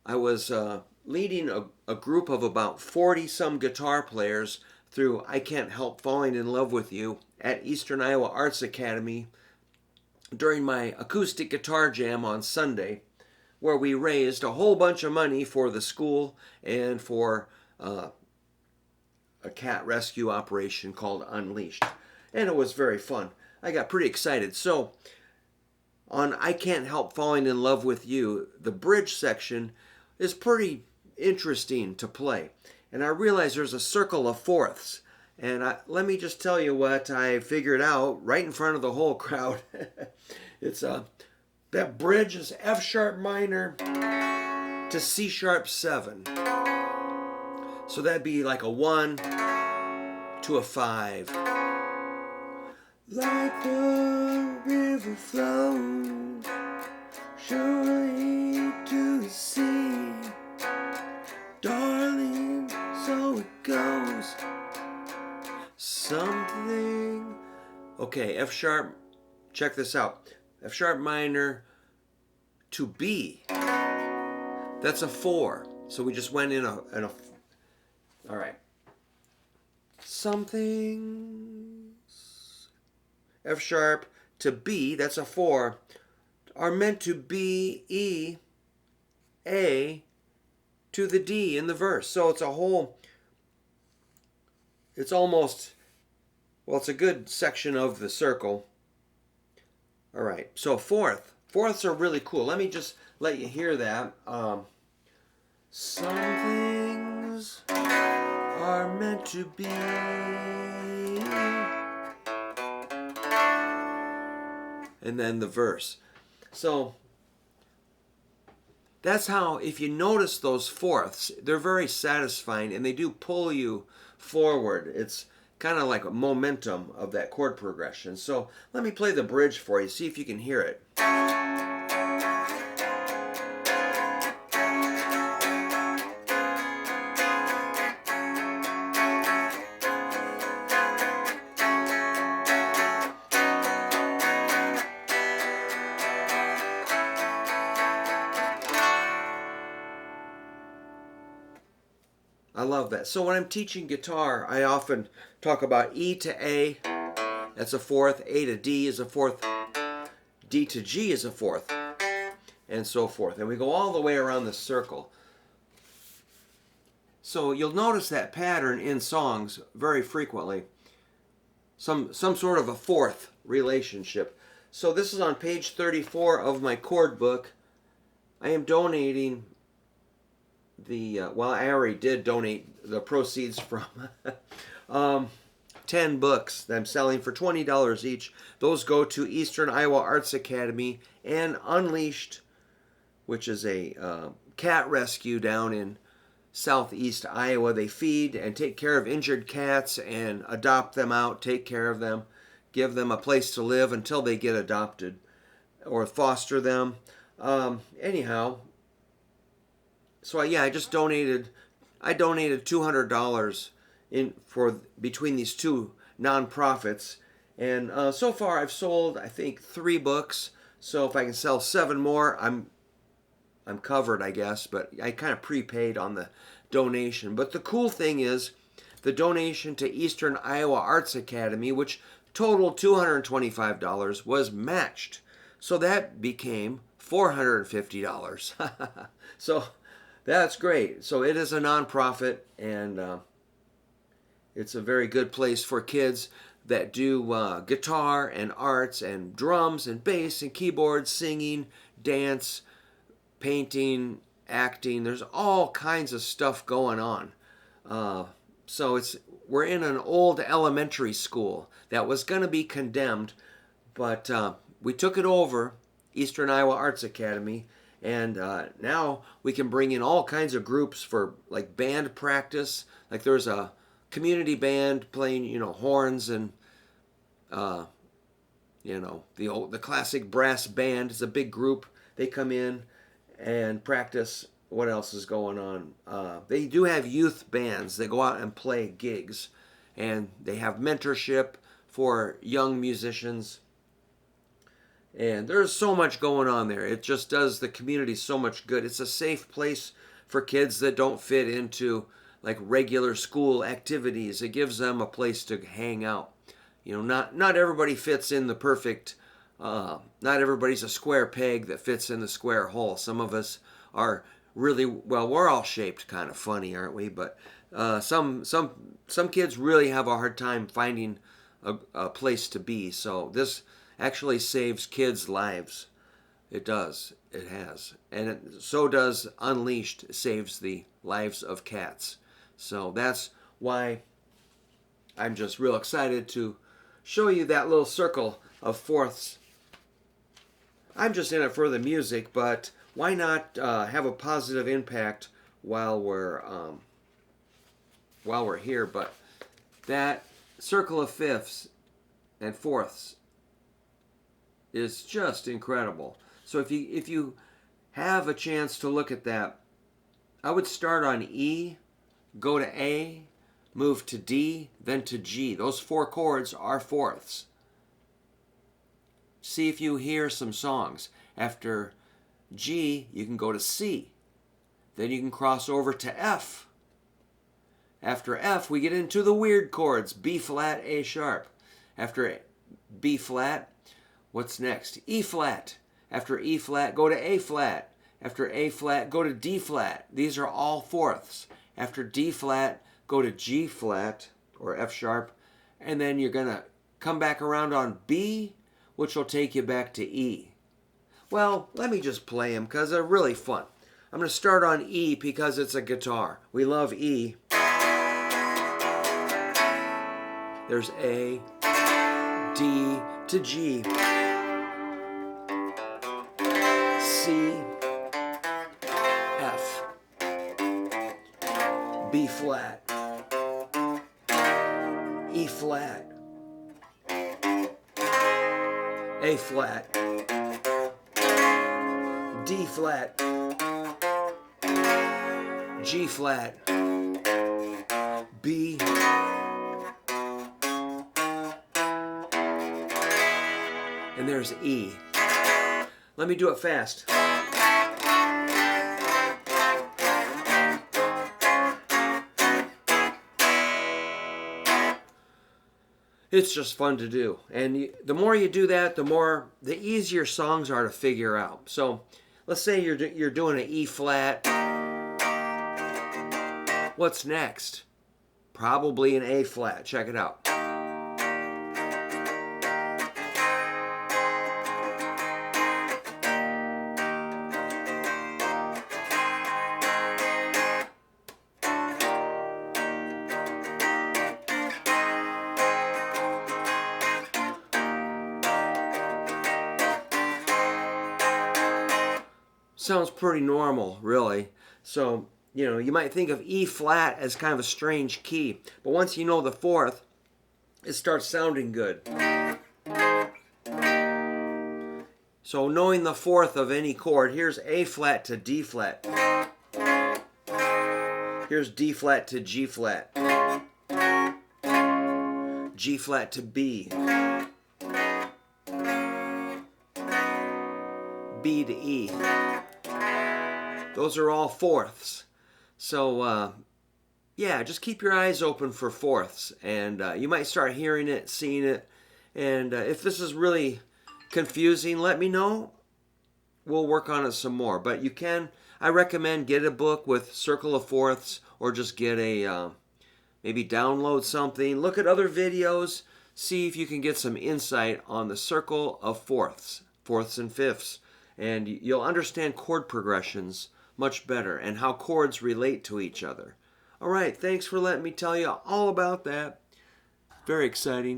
I was leading a group of about 40 some guitar players through I Can't Help Falling in Love with You at Eastern Iowa Arts Academy during my acoustic guitar jam on Sunday, where we raised a whole bunch of money for the school and for a cat rescue operation called Unleashed. And it was very fun. I got pretty excited. So, on I Can't Help Falling in Love with You, the bridge section is pretty interesting to play. And I realize there's a circle of fourths. And let me just tell you what I figured out right in front of the whole crowd. It's that bridge is F sharp minor to C sharp 7. So that'd be like a 1 to a 5. Like the river flows surely to the sea, darling, so it goes. Something. Okay, F sharp, check this out. F sharp minor to B. That's a 4. So we just went in a all right. Somethings F sharp to B, that's a 4, are meant to be E, A to the D in the verse. So it's a whole, it's almost, well, it's a good section of the circle. All right, so fourths are really cool. Let me just let you hear that. Some things are meant to be. And then the verse. So that's how, if you notice those fourths, they're very satisfying and they do pull you forward. It's kind of like a momentum of that chord progression. So let me play the bridge for you, see if you can hear it. I love that. So when I'm teaching guitar, I often talk about E to A, that's a 4th, A to D is a 4th, D to G is a 4th, and so forth. And we go all the way around the circle. So you'll notice that pattern in songs very frequently. Some sort of a 4th relationship. So this is on page 34 of my chord book. I am donating well, I already did donate the proceeds from 10 books that I'm selling for $20 each. Those go to Eastern Iowa Arts Academy and Unleashed, which is a cat rescue down in southeast Iowa. They feed and take care of injured cats and adopt them out, take care of them, give them a place to live until they get adopted or foster them. Anyhow, so yeah, I donated $200 in for between these two nonprofits, and so far I've sold I think 3 books. So if I can sell 7 more, I'm covered, I guess. But I kind of prepaid on the donation. But the cool thing is, the donation to Eastern Iowa Arts Academy, which totaled $225, was matched. So that became $450. So that's great. So it is a nonprofit, and it's a very good place for kids that do guitar and arts and drums and bass and keyboards, singing, dance, painting, acting. There's all kinds of stuff going on. So we're in an old elementary school that was going to be condemned, but we took it over, Eastern Iowa Arts Academy, and now we can bring in all kinds of groups for like band practice. Like there's a community band playing, horns and the classic brass band is a big group. They come in and practice. What else is going on? They do have youth bands that go out and play gigs, and they have mentorship for young musicians. And there's so much going on there. It just does the community so much good. It's a safe place for kids that don't fit into like regular school activities. It gives them a place to hang out. You know, not everybody fits in the perfect. Not everybody's a square peg that fits in the square hole. Some of us are really well. We're all shaped kind of funny, aren't we? But some kids really have a hard time finding a place to be. So this actually saves kids' lives. It does. It has. And so does Unleashed saves the lives of cats. So that's why I'm just real excited to show you that little circle of fourths. I'm just in it for the music, but why not have a positive impact while we're here? But that circle of fifths and fourths is just incredible. So if you have a chance to look at that, I would start on E, go to A, move to D, then to G. Those 4 chords are fourths. See if you hear some songs. After G, you can go to C. Then you can cross over to F. After F, we get into the weird chords, B flat, A sharp. After B flat, what's next? E flat. After E flat, go to A flat. After A flat, go to D flat. These are all fourths. After D flat, go to G flat or F sharp. And then you're going to come back around on B, which will take you back to E. Well, let me just play them because they're really fun. I'm going to start on E because it's a guitar. We love E. There's A, D to G, C, F, B flat, E flat, A flat, D flat, G flat, B, and there's E. Let me do it fast. It's just fun to do. And the more you do that, the easier songs are to figure out. So let's say you're doing an E flat. What's next? Probably an A flat. Check it out. Sounds pretty normal, really. So, you might think of E flat as kind of a strange key, but once you know the fourth, it starts sounding good. So knowing the fourth of any chord, here's A flat to D flat. Here's D flat to G flat. G flat to B. B to E. Those are all fourths. So, yeah, just keep your eyes open for fourths. And you might start hearing it, seeing it. And if this is really confusing, let me know. We'll work on it some more. But I recommend get a book with Circle of Fourths, or just get maybe download something. Look at other videos. See if you can get some insight on the Circle of Fourths, fourths and fifths. And you'll understand chord progressions much better and how chords relate to each other. All right, thanks for letting me tell you all about that. Very exciting.